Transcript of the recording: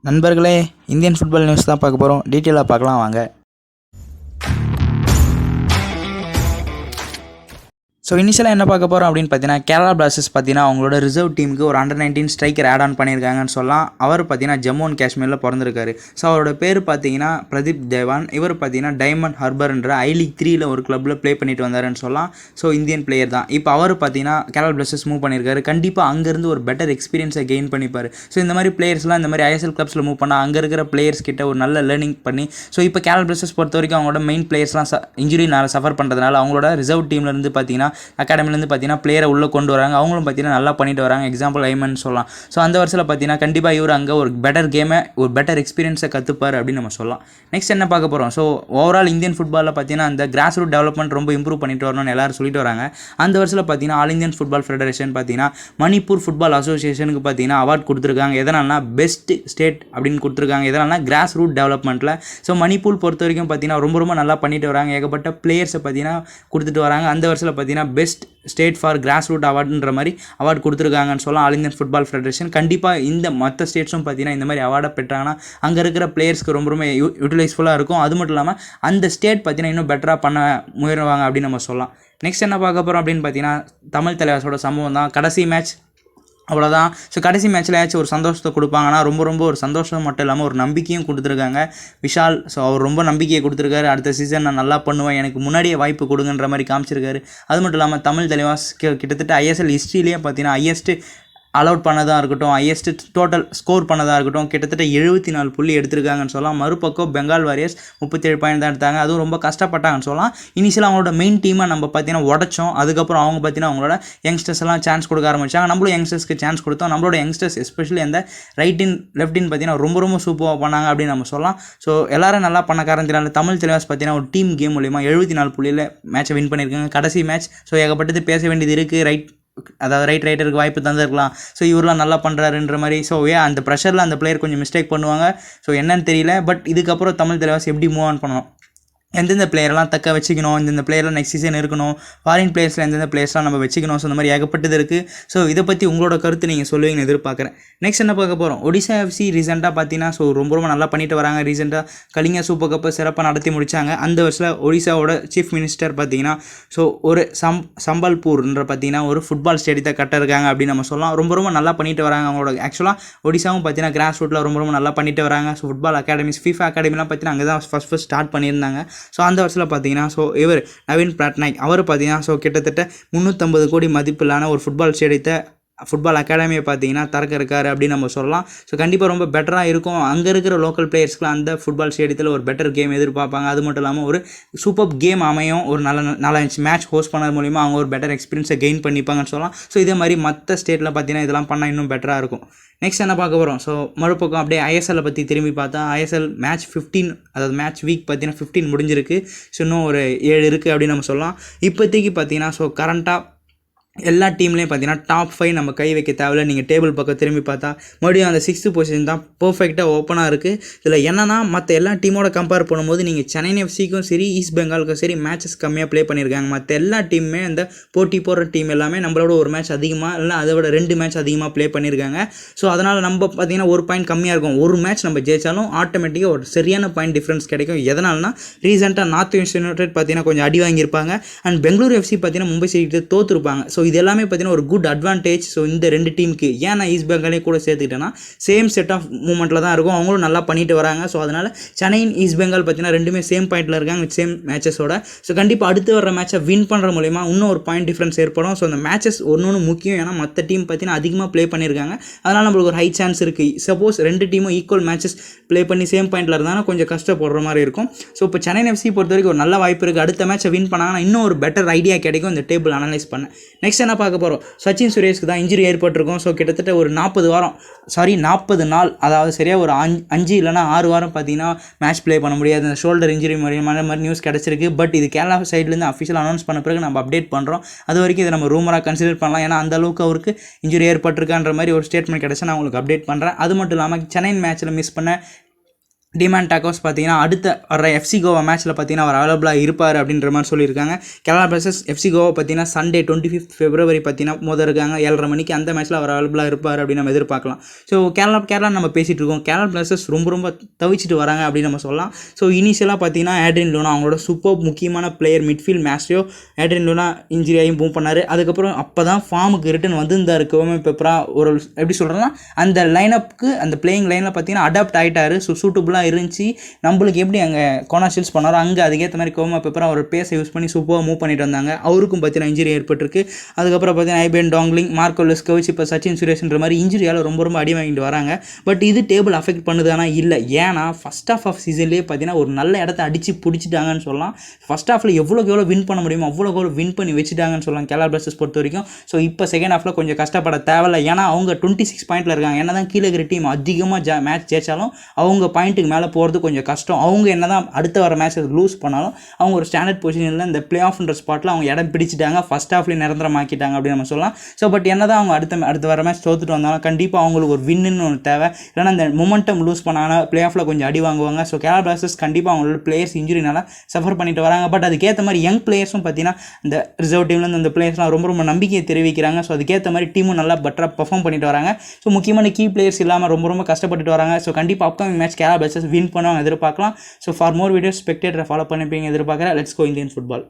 நண்பர்களே, Indian football news தான் பார்க்க போகிறோம். டீட்டெயிலாக பார்க்கலாம் வாங்க. ஸோ இனிஷியலாக என்ன பார்க்க போகிறோம் அப்படின்னு பார்த்தீங்கன்னா, கேரளா பிளாஸ்டர்ஸ் பார்த்தீங்கன்னா அவங்களோட ரிசர்வ் டீமுக்கு ஒரு அண்டர்-19 ஸ்ட்ரைக்கர் ஆட் ஆன் பண்ணியிருக்காங்கன்னு சொல்லலாம். அவர் பார்த்தீங்கன்னா ஜம்மு அண்ட் காஷ்மீரில் பிறந்திருக்காரு. ஸோ அவரோட பேர் பார்த்தீங்கன்னா பிரதீப் தேவான். இவர் பார்த்தீங்கன்னா டைமண்ட் ஹார்பர்ன்ற ஐ-லீக் 3ல் ஒரு கிளப்பில் ப்ளே பண்ணிட்டு வந்தாருன்னு சொல்லலாம். ஸோ இந்தியன் பிளேயர் தான். இப்போ அவர் பார்த்தீங்கன்னா கேரளா பிளாஸ்டர்ஸ் மூவ் பண்ணியிருக்காரு. கண்டிப்பாக அங்கேருந்து ஒரு பெட்டர் எக்ஸ்பீரியன்ஸை கெயின் பண்ணிப்பார். ஸோ இந்த மாதிரி பிளேயர்ஸ்லாம் இந்த மாதிரி ஐஎஸ்எல் கிளப்ஸில் மூவ் பண்ணால் அங்கே இருக்கிற பிளேயர்ஸ் கிட்ட ஒரு நல்ல லேர்னிங் பண்ணி, ஸோ இப்போ கேரளா பிளாஸ்டர்ஸ் பொறுத்த வரைக்கும் அவங்களோட மெயின் பிளேயர்ஸ்லாம் இன்ஜுரினால் சஃபர் பண்ணுறதுனால அவங்களோட ரிசர்வ் டீம்லேருந்து பார்த்தீங்கன்னா அகாடமிலேருந்து பார்த்தீங்கன்னா பிளேயரை உள்ளே கொண்டு வராங்க. அவங்களும் பார்த்தீங்கன்னா நல்லா பண்ணிட்டு வராங்க. எக்ஸாம்பிள் ஐமன் சொல்லலாம். ஸோ அந்த வருஷத்தில் பார்த்தீங்கன்னா கண்டிப்பாக இவர் அங்கே ஒரு பெட்டர் கேமை, ஒரு பெட்டர் எக்ஸ்பீரியன்ஸை கற்றுப்பார் அப்படின்னு நம்ம சொல்லலாம். நெக்ஸ்ட் என்ன பார்க்க போகிறோம்? ஸோ ஓவரால் இந்தியன் ஃபுட்பாலில் பார்த்தீங்கன்னா அந்த கிராஸ் ரூட் டெவலப்மெண்ட் ரொம்ப இம்ப்ரூவ் பண்ணிட்டு வரணும்னு எல்லாரும் சொல்லிட்டு வராங்க. அந்த வருஷத்தில் பார்த்தீங்கன்னா ஆல் இந்தியன் ஃபுட்பால் ஃபெடரேஷன் பார்த்தீங்கன்னா மணிப்பூர் ஃபுட்பால் அசோசியேஷனுக்கு பார்த்தீங்கன்னா அவார்ட் கொடுத்துருக்காங்க. எதனால்னா பெஸ்ட் ஸ்டேட் அப்படின்னு கொடுத்துருக்காங்க. எதனால்னா கிராஸ் ரூட் டெவலப்மெண்ட்டில். ஸோ மணிப்பூர் பொறுத்த வரைக்கும் பார்த்தீங்கன்னா ரொம்ப நல்லா பண்ணிட்டு வராங்க. ஏகப்பட்ட பிளேயர்ஸை பார்த்தீங்கன்னா கொடுத்துட்டு வராங்க. அந்த வருஷத்தில் பார்த்தீங்கன்னா best state for grass root அவார்டுன்ற மாதிரி அவார்டு கொடுத்துருக்காங்கன்னு சொல்லலாம் ஆல் இந்தியன் ஃபுட்பால் ஃபெடரேஷன். கண்டிப்பாக இந்த மற்ற ஸ்டேட்ஸும் பார்த்தீங்கன்னா இந்த மாதிரி அவார்டை பெற்றாங்கன்னா அங்கே இருக்கிற பிளேயர்ஸ்க்கு ரொம்ப யூட்டிலைஸ்ஃபுல்லாக இருக்கும். அது மட்டும் இல்லாமல் அந்த ஸ்டேட் பார்த்தீங்கன்னா இன்னும் பெட்டராக பண்ண முயல்வாங்க அப்படின்னு நம்ம சொல்லலாம். நெக்ஸ்ட் என்ன பார்க்க போகிறோம் அப்படின்னு பார்த்தீங்கன்னா, தமிழ் தலைவாசோட சம்பவம் தான். கடைசி மேட்ச் அவ்வளோதான். ஸோ கடைசி மேட்ச்சில் ஏதாச்சும் ஒரு சந்தோஷத்தை கொடுப்பாங்கன்னா ரொம்ப ஒரு சந்தோஷம் மட்டும் இல்லாமல் ஒரு நம்பிக்கையும் கொடுத்துருக்காங்க விஷால். ஸோ அவர் ரொம்ப நம்பிக்கையை கொடுத்துருக்காரு. அடுத்த சீசன் நான் நல்லா பண்ணுவேன், எனக்கு முன்னாடியே வாய்ப்பு கொடுங்கன்ற மாதிரி காமிச்சிருக்காரு. அது மட்டும் இல்லாமல் தமிழ் தலைவாஸ் கிட்டத்தட்ட ஐஎஸ்எல் ஹிஸ்ட்ரியிலேயே பார்த்தீங்கன்னா ஹையஸ்ட்டு அலவுட் பண்ணதாக இருக்கட்டும், ஹையஸ்ட் டோட்டல் ஸ்கோர் பண்ணதாக இருக்கட்டும், கிட்டத்தட்ட 74 புள்ளி எடுத்திருக்காங்கன்னு சொல்லலாம். மறுபக்கம் பெங்கால் வாரியர்ஸ் 37 பாயிண்ட் தான் எடுத்தாங்க. அதுவும் ரொம்ப கஷ்டப்பட்டாங்கன்னு சொல்லலாம். இனிஷியலாக அவங்களோட மெயின் டீமை நம்ம பார்த்தீங்கன்னா உடச்சோம். அதுக்கப்புறம் அவங்க பார்த்தீங்கன்னா அவங்களோட யங்ஸ்டர்ஸ் எல்லாம் சான்ஸ் கொடுக்க ஆரம்பிச்சாங்க. நம்மளும் யங்ஸ்டர்ஸ்க்கு சான்ஸ் கொடுத்தோம். நம்மளோட யங்ஸ்டர்ஸ் எஸ்பெஷலி அந்த ரைட்டின் லெஃப்டின் பார்த்தீங்கன்னா ரொம்ப சூப்பராக பண்ணாங்க அப்படின்னு நம்ம சொல்லலாம். ஸோ எல்லாரும் நல்லா பண்ண காரணத்தினால தமிழ் தலைவாஸ் பார்த்தீங்கன்னா ஒரு டீம் கேம் மூலிமா 74 புள்ளியில் மேட்சை வின் பண்ணியிருக்காங்க. கடைசி மேட்ச். ஸோ ஏகப்பட்டது பேச வேண்டியது இருக்குது. ரைட்டருக்கு வாய்ப்பு தந்துருக்கலாம். ஸோ இவரெலாம் நல்லா பண்ணுறாருன்ற மாதிரி. ஸோ அந்த ப்ரெஷரில் அந்த பிளேயர் கொஞ்சம் மிஸ்டேக் பண்ணுவாங்க. ஸோ என்னன்னு தெரியல. பட் இதுக்கப்புறம் தமிழ் தலைவாஸ் எப்படி மூவ் ஆன் பண்ணணும், எந்தெந்த பிளேயர்லாம் தக்க வச்சுக்கணும், இந்தந்த பிளேயர்லாம் நெக்ஸ்ட் சீசன் இருக்கணும், ஃபாரின் பிளேயர்ஸில் எந்தெந்த பிளேயர்ஸ்லாம் நம்ம வச்சுக்கணும். ஸோ இந்த மாதிரி ஏகப்பட்டது இருக்குது. ஸோ இதை பற்றி உங்களோட கருத்து நீங்கள் சொல்லுவீங்கன்னு எதிர்பார்க்குறேன். நெக்ஸ்ட் என்ன பார்க்க போகிறோம்? ஒடிசா எஃப்சி ரீசெண்டாக பார்த்தீங்கன்னா ஸோ ரொம்ப நல்லா பண்ணிட்டு வராங்க. ரீசெண்டாக கலிங்க சூப்பர் கப்பை சிறப்பாக நடத்தி முடித்தாங்க. அந்த வருஷத்தில் ஒடிசாவோட சீஃப் மினிஸ்டர் பார்த்தீங்கன்னா ஸோ ஒரு சம்பல்பூர்ன்ற பார்த்தீங்கன்னா ஒரு ஃபுட்பால் ஸ்டேடியத்தை கட்டிருக்காங்க அப்படின்னு நம்ம சொல்லலாம். ரொம்ப நல்லா பண்ணிட்டு வராங்க. அவங்களோட ஆக்சுவலாக ஒடிசாவும் பார்த்தீங்கன்னா கிராஸ் ரூட்டில் ரொம்ப நல்லா பண்ணிட்டு வராங்க. ஸோ ஃபுட்பால் அகாடமிஸ், FIFA அகாடமிலாம் பார்த்தீங்கன்னா அங்கே தான் ஃபஸ்ட் ஸ்டார்ட் பண்ணியிருந்தாங்க. ஸோ அந்த வருஷத்தில் பார்த்தீங்கன்னா ஸோ இவர் நவீன் பட்நாயக் அவர் பார்த்தீங்கன்னா ஸோ கிட்டத்தட்ட 350 கோடி மதிப்பிலான ஒரு ஃபுட்பால் ஸ்டேடியத்தை, ஃபுட்பால் அகாடமியை பார்த்தீங்கன்னா திறக்க இருக்காரு அப்படின்னு நம்ம சொல்லலாம். ஸோ கண்டிப்பாக ரொம்ப பெட்டராக இருக்கும். அங்கே இருக்கிற லோக்கல் பிளேயர்ஸ்க்குலாம் அந்த ஃபுட்பால் ஸ்டேடியத்தில் ஒரு பெட்டர் கேம் எதிர்பார்ப்பாங்க. அது மட்டும் இல்லாமல் ஒரு சூப்பர் கேம் அமையும். ஒரு நல்ல மேட்ச் ஹோஸ்ட் பண்ணது மூலிமா அவங்க ஒரு பெட்டர் எக்ஸ்பீரியன்ஸை கெயின் பண்ணிப்பாங்கன்னு சொல்லலாம். ஸோ இதே மாதிரி மற்ற ஸ்டேட்டில் பார்த்தீங்கன்னா இதெல்லாம் பண்ணால் இன்னும் பெட்டராக இருக்கும். நெக்ஸ்ட் என்ன பார்க்க போகிறோம்? ஸோ மறுபக்கம் அப்படியே ஐஎஸ்எல்லை பற்றி திரும்பி பார்த்தா, ஐஎஸ்எல் மேட்ச் 15, அதாவது மேட்ச் வீக் பார்த்தீங்கன்னா 15 முடிஞ்சிருக்கு. ஸோ இன்னும் ஒரு 7 இருக்குது அப்படின்னு நம்ம சொல்லலாம். இப்போதைக்கு பார்த்தீங்கன்னா ஸோ கரண்ட்டாக எல்லா டீம்லேயும் பார்த்தீங்கன்னா டாப் 5 நம்ம கை வைக்க தேவையில்ல. நீங்கள் டேபிள் பக்கம் திரும்பி பார்த்தா மறுபடியும் அந்த 6th பொசிஷன் தான் பர்ஃபெக்டாக ஓப்பனாக இருக்குது. இதில் என்னன்னா மற்ற எல்லா டீமோட கம்பேர் பண்ணும்போது நீங்கள் சென்னை எஃப்சிக்கும் சரி, ஈஸ்ட் பெங்காலுக்கும் சரி மேட்சஸ் கம்மியாக ப்ளே பண்ணியிருக்காங்க. மற்ற எல்லா டீமுமே அந்த போட்டி போடுற டீம் எல்லாமே நம்மளோட ஒரு மேட்ச் அதிகமாக, இல்லை அதை விட 2 மேட்ச் அதிகமாக ப்ளே பண்ணியிருக்காங்க. ஸோ அதனால் நம்ம பார்த்தீங்கன்னா ஒரு பாயிண்ட் கம்மியாக இருக்கும். ஒரு மேட்ச் நம்ம ஜெயிச்சாலும் ஆட்டோமேட்டிக்காக ஒரு சரியான பாயிண்ட் டிஃப்ரென்ஸ் கிடைக்கும். எதனால்னா ரீசெண்டாக நார்த் ஈஸ்ட் யுனைடெட் பார்த்தீங்கன்னா கொஞ்சம் அடி வாங்கியிருப்பாங்க. அண்ட் பெங்களூர் எஃப்சி பார்த்தீங்கன்னா மும்பை சிட்டி தோற்றுருப்பாங்க. ஸோ இது எல்லாமே பார்த்தீங்கன்னா ஒரு குட் அட்வான்டேஜ். ஸோ இந்த 2 டீமுக்கு ஏன் நான் ஈஸ்ட் பெங்காலே கூட சேர்த்துக்கிட்டேன்னா சேம் செட் ஆஃப் மூமெண்ட்டில் தான் இருக்கும். அவங்களும் நல்லா பண்ணிட்டு வராங்க. ஸோ அதனால் சென்னை, ஈஸ்ட் பெங்கால் பார்த்தீங்கன்னா ரெண்டுமே சேம் பாயிண்டில் இருக்காங்க வித் சேம் மேட்சஸோட. ஸோ கண்டிப்பாக அடுத்து வர மேட்சை வின் பண்ணுற மூலிமா இன்னும் ஒரு பாயிண்ட் டிஃப்ரென்ஸ் ஏற்படும். ஸோ அந்த மேட்சஸ் ஒன்று முக்கியம். ஏன்னா மற்ற டீம் பார்த்தீங்கன்னா அதிகமாக ப்ளே பண்ணியிருக்காங்க. அதனால் நம்மளுக்கு ஒரு ஹை சான்ஸ் இருக்குது. சப்போஸ் 2 டீமும் ஈக்குவல் மேட்சஸ் ப்ளே பண்ணி சேம் பாயிண்டில் இருந்தாலும் கொஞ்சம் கஷ்டப்படுற மாதிரி இருக்கும். ஸோ இப்போ சென்னை எஃப்சி பொறுத்த வரைக்கும் ஒரு நல்ல வாய்ப்பு இருக்குது. அடுத்த மேட்சை வின் பண்ணாங்கன்னா இன்னும் ஒரு பெட்டர் ஐடியா கிடைக்கும் இந்த டேபிள் அனலைஸ் பண்ண. நெக்ஸ்ட் என்ன பார்க்க போகிறோம்? சச்சின் சுரேஷ்க்கு தான் இன்ஜுரி ஏற்பட்டிருக்கும். ஸோ கிட்டத்தட்ட ஒரு 40 நாள், அதாவது சரியாக ஒரு 5 இல்லைனா 6 வாரம் பார்த்தீங்கன்னா மேட்ச் ப்ளே பண்ண முடியாது. அந்த ஷோல்டர் இன்ஜுரி மாதிரி நியூஸ் கிடச்சிருக்கு. பட் இது கேரளா சைட்லேருந்து அஃபிஷியல் அனௌன்ஸ் பண்ண பிறகு நம்ம அப்டேட் பண்ணுறோம். அது வரைக்கும் இதை நம்ம ரூமராக கன்சிடர் பண்ணலாம். ஏன்னா அந்த அளவுக்கு அவருக்கு இன்ஜுரி ஏற்பட்டிருக்கான்ற மாதிரி ஒரு ஸ்டேட்மெண்ட் கிடச்சா நான் உங்களுக்கு அப்டேட் பண்ணுறேன். அது மட்டும் இல்லாமல் சென்னை மேட்ச்சில் மிஸ் பண்ண டிமாண்ட் டாக்கோஸ் பார்த்தீங்கன்னா அடுத்த வர எஃப்சி கோவா மேட்ச்சில் பார்த்தீங்கன்னா அவர் அவைலபிளாக இருப்பார் அப்படின்ற மாதிரி சொல்லியிருக்காங்க. கேரளா பிளாஸ்டர்ஸ் எஃப்சி கோவா பார்த்தீங்கன்னா சண்டே 25th February பார்த்தீங்கன்னா இருக்காங்க 7:30 மணிக்கு. அந்த மேட்ச்சில் அவர் அவைலபிளாக இருப்பார் அப்படின்னு நம்ம எதிர்பார்க்கலாம். ஸோ கேரளா நம்ம பேசிகிட்டு இருக்கோம். கேரளா பிளாஸ்டர்ஸ் ரொம்ப தவிச்சிட்டு வராங்க அப்படின்னு நம்ம சொல்லலாம். ஸோ இனிஷியலாக பார்த்தீங்கன்னா ஆட்ரின் லூனா அவங்களோட சூப்பர் முக்கியமான பிளேயர் மிட்ஃபீல்ட் மேட்ச்சோ ஆட்ரின் லூனா இன்ஜுரி ஆகி மூவ் பண்ணார். அதுக்கப்புறம் அப்போ தான் ஃபார்முக்கு ரிட்டன் வந்திருந்தார் கோமே பெப்பரா. ஒரு எப்படி சொல்கிறேன்னா அந்த லைனப்புக்கு அந்த பிளேயிங் லைனில் பார்த்தீங்கன்னா அடாப்ட் ஆகிட்டார். ஸோ சூட்டபுளாக இருந்துச்சு. நம்மளுக்கு எப்படி அங்கே கோனாஷில்ஸ் பண்ணாரோ அங்கே அதுக்கேற்ற மாதிரி கோமா பெப்பர் அவர் பேஸை யூஸ் பண்ணி சூப்பராக மூவ் பண்ணிட்டு வந்தாங்க. அவருக்கும் பார்த்தீங்கன்னா இன்ஜுரி ஏற்பட்டிருக்கு. அதுக்கப்புறம் பார்த்தீங்கன்னா ஐபேன் டாங்லிங், மார்க்கோ லெஸ்கோவிச், இப்போ சச்சின் சுரேஷ்ன்ற மாதிரி இன்ஜுரியால் ரொம்ப அடி வாங்கிட்டு வராங்க. பட் இது டேபிள் அஃபெக்ட் பண்ணுதானா இல்லை. ஏன்னா ஃபஸ்ட் ஆஃப் சீசன்லேயே பார்த்தீங்கன்னா ஒரு நல்ல இடத்த அடித்து பிடிச்சிட்டாங்கன்னு சொல்லலாம். ஃபஸ்ட் ஹாஃபில் எவ்வளோ வின் பண்ண முடியுமோ அவ்வளோ வின் பண்ணி வச்சுட்டாங்கன்னு சொல்லலாம் கேரளா பிளாஸ்டர்ஸ் பொறுத்த வரைக்கும். ஸோ இப்போ செகண்ட் ஹாஃபில் கொஞ்சம் கஷ்டப்பட தேவையில்லை. ஏன்னா அவங்க 26 பாயிண்டில் இருக்காங்க. என்ன தான் கீழே இருக்கிற டீம் அதிகமாக மேட்ச் ஜெயிச்சாலும் அவங்க பாயிண்ட்டுக்கு மேலே போகிறது கொஞ்சம் கஷ்டம். அவங்க என்ன தான் அடுத்த வர மேட்ச் லூஸ் பண்ணாலும் அவங்க ஒரு ஸ்டாண்டர்ட் பொசிஷனில் இந்த பிளே ஆஃப்ன்ற ஸ்பாட்டில் அவங்க இடம் பிடிச்சிட்டாங்க. ஃபஸ்ட் ஹாஃப்லேயே நிரந்தரமாக்கிட்டாங்க அப்படின்னு நம்ம சொல்லலாம். ஸோ பட் என்ன தான் அவங்க அடுத்த வர மேட்ச் தோத்துட்டு வந்தாலும் கண்டிப்பாக அவங்களுக்கு ஒரு வின்னு ஒன்று தேவை. இல்லைனா இந்த மொமெண்டம் லூஸ் பண்ணாங்கன்னா பிளே ஆஃபில் கொஞ்சம் அடி வாங்குவாங்க. ஸோ கேரளா பிளாஸ்டர்ஸ் கண்டிப்பாக அவங்களோட பிளேயர்ஸ் இன்ஜுரினால சஃபர் பண்ணிட்டு வராங்க. பட் அதுக்கேற்ற மாதிரி யங் பிளேயர்ஸும் பார்த்தீங்கன்னா இந்த ரிசர்வ் டீம்லேருந்து இந்த பிளேயர்ஸ்லாம் ரொம்ப நம்பிக்கையை தெரிவிக்கிறாங்க. ஸோ அதுக்கேற்ற மாதிரி டீமும் நல்லா பெட்டராக பர்ஃபார்ம் பண்ணிட்டு வராங்க. ஸோ முக்கியமான கீ பிளேயர்ஸ் இல்லாமல் ரொம்ப கஷ்டப்பட்டுட்டு வராங்க. ஸோ கண்டிப்பாக upcoming match Kerala Blasters win பண்ணுவாங்க எதிர்பார்க்கலாம். ஸோ ஃபார் மோர் வீடியோஸ் ஸ்பெக்டேட்டரை ஃபாலோ பண்ணிப்பீங்க எதிர்பார்க்குறேன். Let's go Indian football.